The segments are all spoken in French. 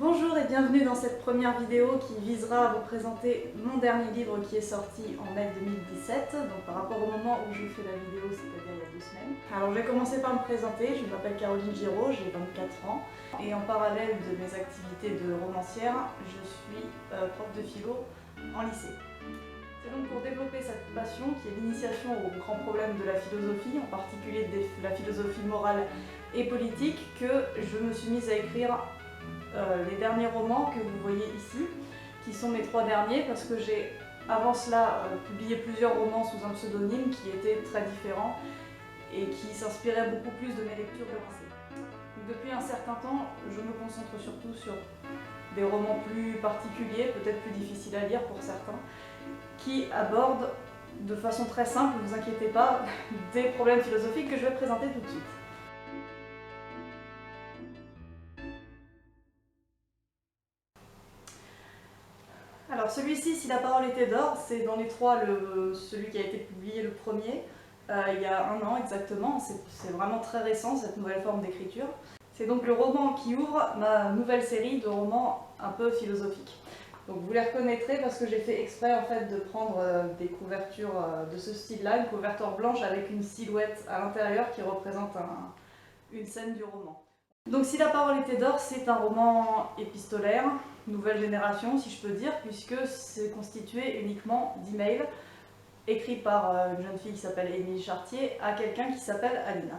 Bonjour et bienvenue dans cette première vidéo qui visera à vous présenter mon dernier livre qui est sorti en mai 2017, donc par rapport au moment où je fais la vidéo, c'est-à-dire il y a 2 semaines. Alors je vais commencer par me présenter, je m'appelle Caroline Giraud, j'ai 24 ans et en parallèle de mes activités de romancière, je suis prof de philo en lycée. C'est donc pour développer cette passion qui est l'initiation aux grands problèmes de la philosophie, en particulier de la philosophie morale et politique, que je me suis mise à écrire les derniers romans que vous voyez ici, qui sont mes 3 derniers, parce que j'ai avant cela publié plusieurs romans sous un pseudonyme qui étaient très différents et qui s'inspiraient beaucoup plus de mes lectures de lycée. Donc, depuis un certain temps, je me concentre surtout sur des romans plus particuliers, peut-être plus difficiles à lire pour certains, qui abordent de façon très simple, ne vous inquiétez pas, des problèmes philosophiques que je vais présenter tout de suite. Alors celui-ci, Si la parole était d'or, c'est dans les 3 celui qui a été publié le premier, il y a 1 an exactement, c'est vraiment très récent cette nouvelle forme d'écriture. C'est donc le roman qui ouvre ma nouvelle série de romans un peu philosophiques. Donc vous les reconnaîtrez parce que j'ai fait exprès en fait de prendre des couvertures de ce style-là, une couverture blanche avec une silhouette à l'intérieur qui représente une scène du roman. Donc Si la parole était d'or, c'est un roman épistolaire, nouvelle génération si je peux dire, puisque c'est constitué uniquement d'emails écrits par une jeune fille qui s'appelle Émilie Chartier à quelqu'un qui s'appelle Aline.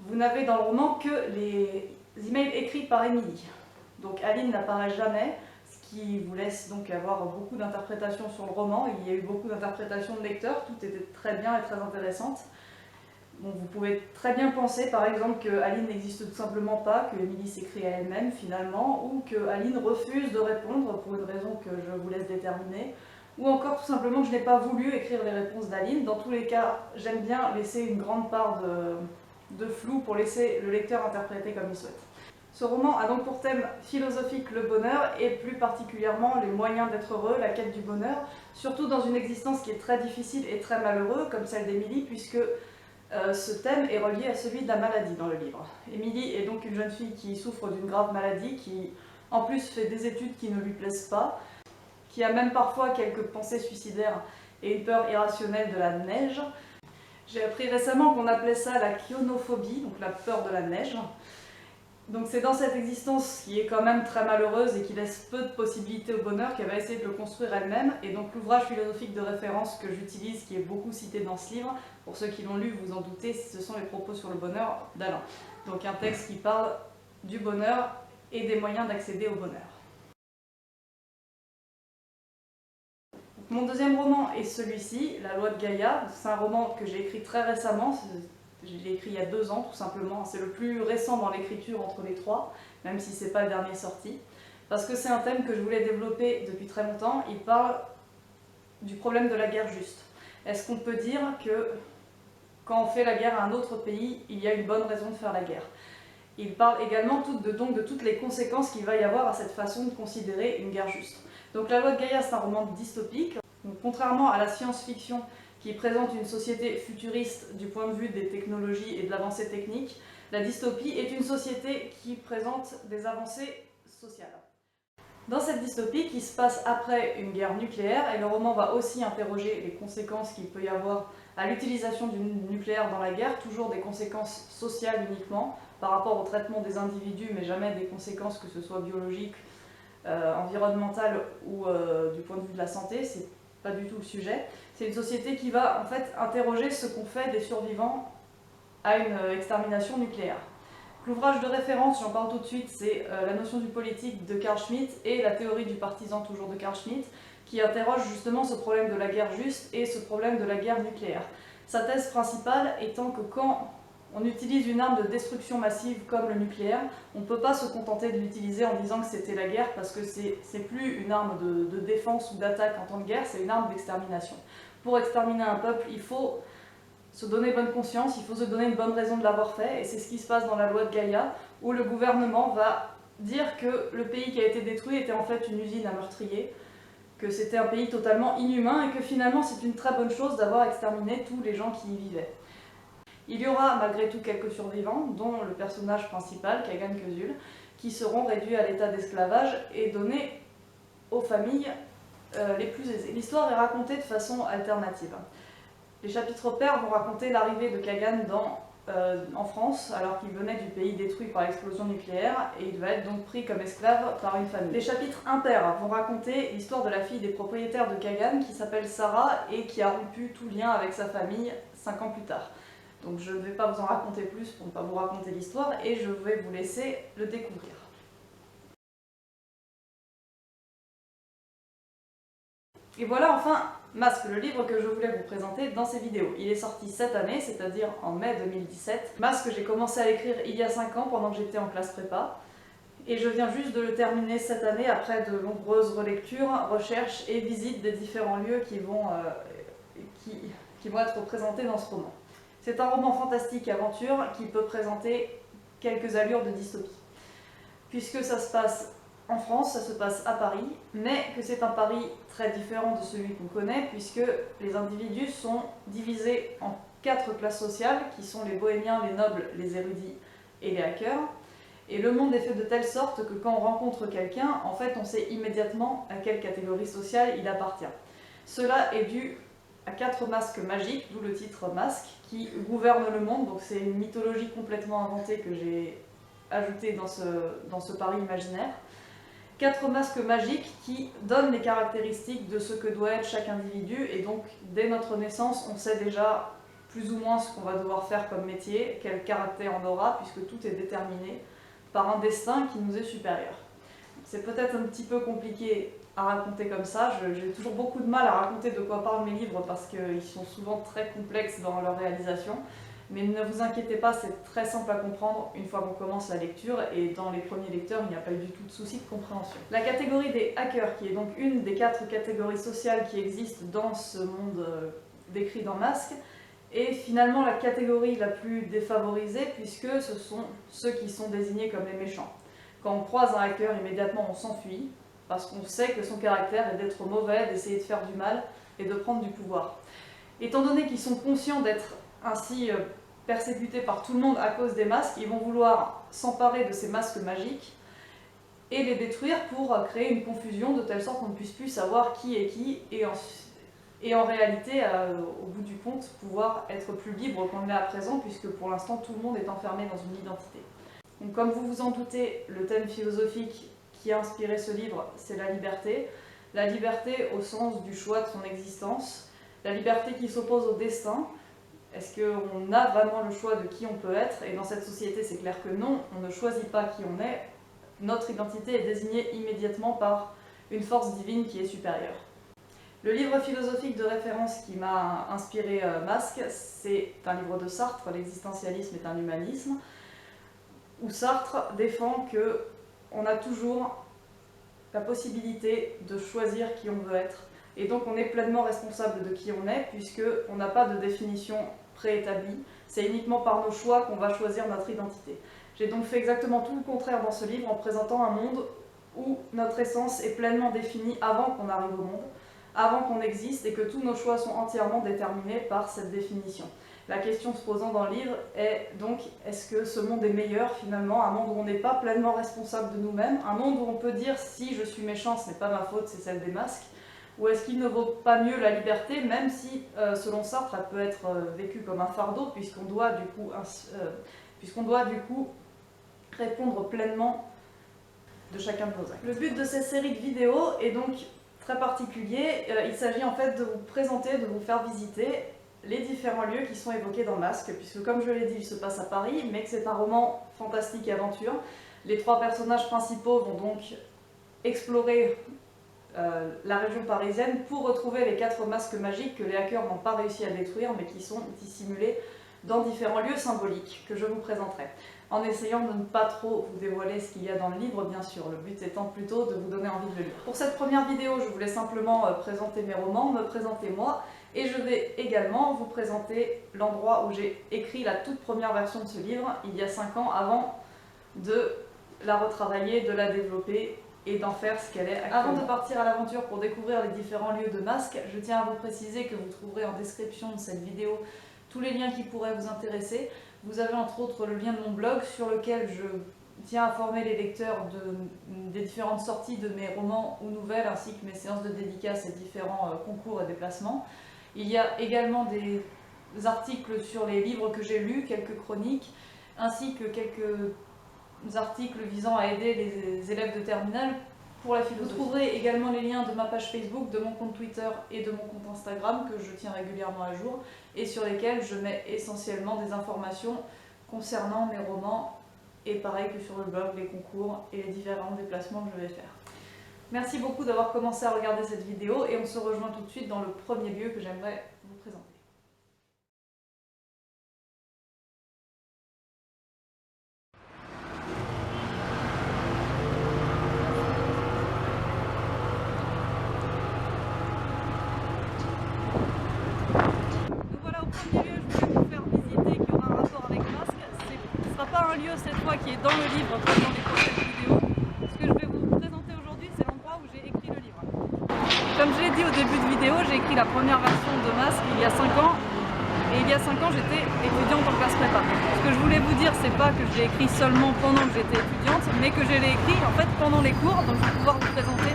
Vous n'avez dans le roman que les emails écrits par Émilie. Donc Aline n'apparaît jamais, ce qui vous laisse donc avoir beaucoup d'interprétations sur le roman. Il y a eu beaucoup d'interprétations de lecteurs, toutes étaient très bien et très intéressantes. Bon, vous pouvez très bien penser par exemple que Aline n'existe tout simplement pas, que Émilie s'écrit à elle-même finalement, ou que Aline refuse de répondre pour une raison que je vous laisse déterminer, ou encore tout simplement que je n'ai pas voulu écrire les réponses d'Aline. Dans tous les cas, j'aime bien laisser une grande part de flou pour laisser le lecteur interpréter comme il souhaite. Ce roman a donc pour thème philosophique le bonheur et plus particulièrement les moyens d'être heureux, la quête du bonheur, surtout dans une existence qui est très difficile et très malheureuse comme celle d'Émilie, puisque ce thème est relié à celui de la maladie dans le livre. Émilie est donc une jeune fille qui souffre d'une grave maladie, qui en plus fait des études qui ne lui plaisent pas, qui a même parfois quelques pensées suicidaires et une peur irrationnelle de la neige. J'ai appris récemment qu'on appelait ça la chionophobie, donc la peur de la neige. Donc c'est dans cette existence qui est quand même très malheureuse et qui laisse peu de possibilités au bonheur qu'elle va essayer de le construire elle-même. Et donc l'ouvrage philosophique de référence que j'utilise, qui est beaucoup cité dans ce livre, pour ceux qui l'ont lu, vous en doutez, ce sont les propos sur le bonheur d'Alain. Donc un texte qui parle du bonheur et des moyens d'accéder au bonheur. Mon deuxième roman est celui-ci, La loi de Gaïa. C'est un roman que j'ai écrit très récemment. Je l'ai écrit il y a 2 ans tout simplement, c'est le plus récent dans l'écriture entre les 3, même si c'est pas le dernier sorti, parce que c'est un thème que je voulais développer depuis très longtemps. Il parle du problème de la guerre juste. Est-ce qu'on peut dire que quand on fait la guerre à un autre pays, il y a une bonne raison de faire la guerre? Il parle également donc de toutes les conséquences qu'il va y avoir à cette façon de considérer une guerre juste. Donc La loi de Gaïa, c'est un roman dystopique. Donc, contrairement à la science-fiction qui présente une société futuriste du point de vue des technologies et de l'avancée technique, la dystopie est une société qui présente des avancées sociales. Dans cette dystopie qui se passe après une guerre nucléaire, et le roman va aussi interroger les conséquences qu'il peut y avoir à l'utilisation du nucléaire dans la guerre, toujours des conséquences sociales uniquement, par rapport au traitement des individus, mais jamais des conséquences que ce soit biologiques, environnementales ou du point de vue de la santé, c'est pas du tout le sujet. C'est une société qui va en fait interroger ce qu'on fait des survivants à une extermination nucléaire. L'ouvrage de référence, j'en parle tout de suite, c'est La notion du politique de Carl Schmitt et La théorie du partisan toujours de Carl Schmitt, qui interroge justement ce problème de la guerre juste et ce problème de la guerre nucléaire. Sa thèse principale étant que quand on utilise une arme de destruction massive comme le nucléaire, on ne peut pas se contenter de l'utiliser en disant que c'était la guerre, parce que c'est plus une arme de défense ou d'attaque en temps de guerre, c'est une arme d'extermination. Pour exterminer un peuple, il faut se donner bonne conscience, il faut se donner une bonne raison de l'avoir fait, et c'est ce qui se passe dans la loi de Gaïa, où le gouvernement va dire que le pays qui a été détruit était en fait une usine à meurtriers, que c'était un pays totalement inhumain, et que finalement c'est une très bonne chose d'avoir exterminé tous les gens qui y vivaient. Il y aura malgré tout quelques survivants, dont le personnage principal, Kagan Közül, qui seront réduits à l'état d'esclavage et donnés aux familles les plus aisées. L'histoire est racontée de façon alternative. Les chapitres pairs vont raconter l'arrivée de Kagan en France, alors qu'il venait du pays détruit par l'explosion nucléaire, et il va être donc pris comme esclave par une famille. Les chapitres impairs vont raconter l'histoire de la fille des propriétaires de Kagan, qui s'appelle Sarah, et qui a rompu tout lien avec sa famille 5 ans plus tard. Donc je ne vais pas vous en raconter plus pour ne pas vous raconter l'histoire, et je vais vous laisser le découvrir. Et voilà enfin Masque, le livre que je voulais vous présenter dans ces vidéos. Il est sorti cette année, c'est-à-dire en mai 2017. Masque, j'ai commencé à l'écrire il y a 5 ans pendant que j'étais en classe prépa. Et je viens juste de le terminer cette année après de nombreuses relectures, recherches et visites des différents lieux qui vont être présentés dans ce roman. C'est un roman fantastique aventure qui peut présenter quelques allures de dystopie. Puisque ça se passe en France, ça se passe à Paris, mais que c'est un Paris très différent de celui qu'on connaît, puisque les individus sont divisés en 4 classes sociales, qui sont les bohémiens, les nobles, les érudits et les hackers. Et le monde est fait de telle sorte que quand on rencontre quelqu'un, en fait, on sait immédiatement à quelle catégorie sociale il appartient. Cela est dû à 4 masques magiques, d'où le titre Masque, qui gouvernent le monde. Donc c'est une mythologie complètement inventée que j'ai ajoutée dans ce Paris imaginaire. 4 masques magiques qui donnent les caractéristiques de ce que doit être chaque individu, et donc dès notre naissance on sait déjà plus ou moins ce qu'on va devoir faire comme métier, quel caractère on aura, puisque tout est déterminé par un destin qui nous est supérieur. C'est peut-être un petit peu compliqué à raconter comme ça, j'ai toujours beaucoup de mal à raconter de quoi parlent mes livres parce qu'ils sont souvent très complexes dans leur réalisation. Mais ne vous inquiétez pas, c'est très simple à comprendre une fois qu'on commence la lecture, et dans les premiers lecteurs, il n'y a pas eu du tout de souci de compréhension. La catégorie des hackers, qui est donc une des 4 catégories sociales qui existent dans ce monde décrit dans Masque, est finalement la catégorie la plus défavorisée, puisque ce sont ceux qui sont désignés comme les méchants. Quand on croise un hacker, immédiatement on s'enfuit, parce qu'on sait que son caractère est d'être mauvais, d'essayer de faire du mal et de prendre du pouvoir. Étant donné qu'ils sont conscients d'être ainsi persécutés par tout le monde à cause des masques, ils vont vouloir s'emparer de ces masques magiques et les détruire pour créer une confusion de telle sorte qu'on ne puisse plus savoir qui est qui, et en réalité, au bout du compte, pouvoir être plus libre qu'on l'est à présent, puisque pour l'instant tout le monde est enfermé dans une identité. Donc, comme vous vous en doutez, le thème philosophique qui a inspiré ce livre, c'est la liberté. La liberté au sens du choix de son existence, la liberté qui s'oppose au destin. Est-ce qu'on a vraiment le choix de qui on peut être? Et dans cette société, c'est clair que non, on ne choisit pas qui on est. Notre identité est désignée immédiatement par une force divine qui est supérieure. Le livre philosophique de référence qui m'a inspiré Masque, c'est un livre de Sartre, L'existentialisme est un humanisme, où Sartre défend qu'on a toujours la possibilité de choisir qui on veut être. Et donc on est pleinement responsable de qui on est, puisqu'on n'a pas de définition préétablie. C'est uniquement par nos choix qu'on va choisir notre identité. J'ai donc fait exactement tout le contraire dans ce livre, en présentant un monde où notre essence est pleinement définie avant qu'on arrive au monde, avant qu'on existe, et que tous nos choix sont entièrement déterminés par cette définition. La question se posant dans le livre est donc, est-ce que ce monde est meilleur finalement, un monde où on n'est pas pleinement responsable de nous-mêmes, un monde où on peut dire si je suis méchant, ce n'est pas ma faute, c'est celle des masques, ou est-ce qu'il ne vaut pas mieux la liberté, même si, selon Sartre, elle peut être vécue comme un fardeau, puisqu'on doit du coup répondre pleinement de chacun de nos actes. Le but de cette série de vidéos est donc très particulier. Il s'agit en fait de vous présenter, de vous faire visiter les différents lieux qui sont évoqués dans Masque, puisque comme je l'ai dit, il se passe à Paris, mais que c'est un roman fantastique et aventure. Les 3 personnages principaux vont donc explorer la région parisienne pour retrouver les 4 masques magiques que les hackers n'ont pas réussi à détruire, mais qui sont dissimulés dans différents lieux symboliques que je vous présenterai, en essayant de ne pas trop vous dévoiler ce qu'il y a dans le livre, bien sûr, le but étant plutôt de vous donner envie de le lire. Pour cette première vidéo, je voulais simplement présenter mes romans, me présenter moi, et je vais également vous présenter l'endroit où j'ai écrit la toute première version de ce livre, il y a 5 ans, avant de la retravailler, de la développer et d'en faire ce qu'elle est actuellement. Avant de partir à l'aventure pour découvrir les différents lieux de Masque, je tiens à vous préciser que vous trouverez en description de cette vidéo tous les liens qui pourraient vous intéresser. Vous avez entre autres le lien de mon blog sur lequel je tiens à informer les lecteurs des différentes sorties de mes romans ou nouvelles, ainsi que mes séances de dédicaces et différents concours et déplacements. Il y a également des articles sur les livres que j'ai lus, quelques chroniques, ainsi que quelques articles visant à aider les élèves de terminale pour la philosophie. Vous trouverez également les liens de ma page Facebook, de mon compte Twitter et de mon compte Instagram que je tiens régulièrement à jour et sur lesquels je mets essentiellement des informations concernant mes romans et pareil que sur le blog, les concours et les différents déplacements que je vais faire. Merci beaucoup d'avoir commencé à regarder cette vidéo et on se rejoint tout de suite dans le premier lieu que j'aimerais vous présenter. Un lieu cette fois qui est dans le livre comme dans les prochaines vidéos. Ce que je vais vous présenter aujourd'hui, c'est l'endroit où j'ai écrit le livre. Comme je l'ai dit au début de vidéo, j'ai écrit la première version de Masque il y a 5 ans et il y a 5 ans j'étais étudiante en classe prépa. Ce que je voulais vous dire, c'est pas que je l'ai écrit seulement pendant que j'étais étudiante, mais que je l'ai écrit en fait pendant les cours, donc je vais pouvoir vous présenter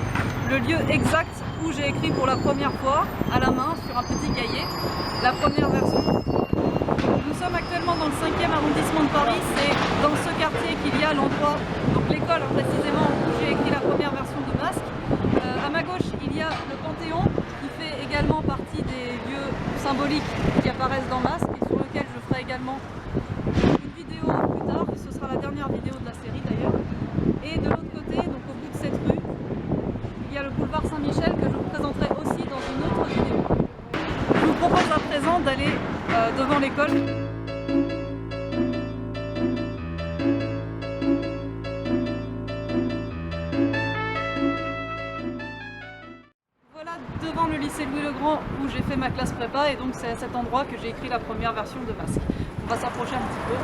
le lieu exact où j'ai écrit pour la première fois à la main sur un petit cahier la première version. Nous sommes actuellement dans le 5e arrondissement de Paris, c'est dans ce quartier qu'il y a l'endroit, donc l'école précisément où j'ai écrit la première version de Masque. À ma gauche il y a le Panthéon qui fait également partie des lieux symboliques qui apparaissent dans Masque et sur lequel je ferai également une vidéo plus tard, ce sera la dernière vidéo de la série d'ailleurs. Et de l'autre côté, donc au bout de cette rue, il y a le boulevard Saint-Michel que je vous présenterai aussi dans une autre vidéo. Je vous propose à présent d'aller devant l'école. Voilà devant le lycée Louis-le-Grand où j'ai fait ma classe prépa et donc c'est à cet endroit que j'ai écrit la première version de Masque. On va s'approcher un petit peu.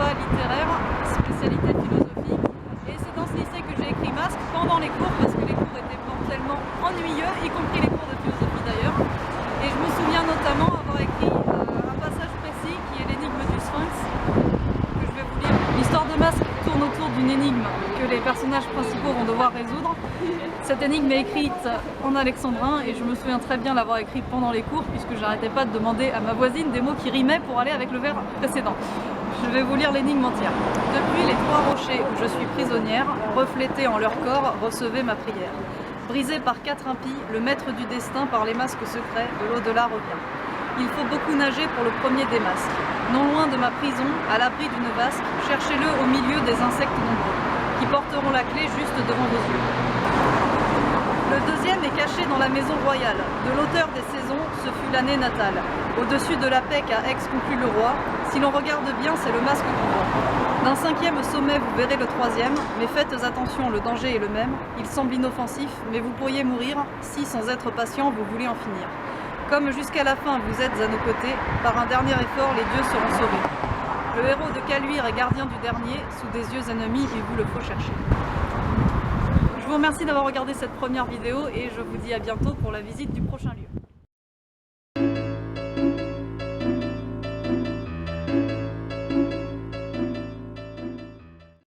Littéraire, spécialité philosophique, et c'est dans ce lycée que j'ai écrit Masque pendant les cours parce que les cours étaient mortellement ennuyeux, y compris les cours de philosophie d'ailleurs, et je me souviens notamment avoir écrit un passage précis qui est l'énigme du Sphinx que je vais vous lire. L'histoire de Masque tourne autour d'une énigme que les personnages principaux vont devoir résoudre. Cette énigme est écrite en alexandrin et je me souviens très bien l'avoir écrite pendant les cours puisque j'arrêtais pas de demander à ma voisine des mots qui rimaient pour aller avec le vers précédent. Je vais vous lire l'énigme entière. Depuis les 3 rochers où je suis prisonnière, reflétés en leur corps, recevez ma prière. Brisé par 4 impies, le maître du destin par les masques secrets de l'au-delà revient. Il faut beaucoup nager pour le premier des masques. Non loin de ma prison, à l'abri d'une vasque, cherchez-le au milieu des insectes nombreux, qui porteront la clé juste devant vos yeux. Le deuxième est caché dans la maison royale. De l'auteur des saisons, ce fut l'année natale. Au-dessus de la paix qu'a Aix conclut le roi, si l'on regarde bien, c'est le masque qu'on voit. D'un 5e sommet, vous verrez le 3e, mais faites attention, le danger est le même. Il semble inoffensif, mais vous pourriez mourir si, sans être patient, vous voulez en finir. Comme jusqu'à la fin, vous êtes à nos côtés, par un dernier effort, les dieux seront sauvés. Le héros de Caluire est gardien du dernier, sous des yeux ennemis, il vous le faut chercher. Je vous remercie d'avoir regardé cette première vidéo et je vous dis à bientôt pour la visite du prochain lieu.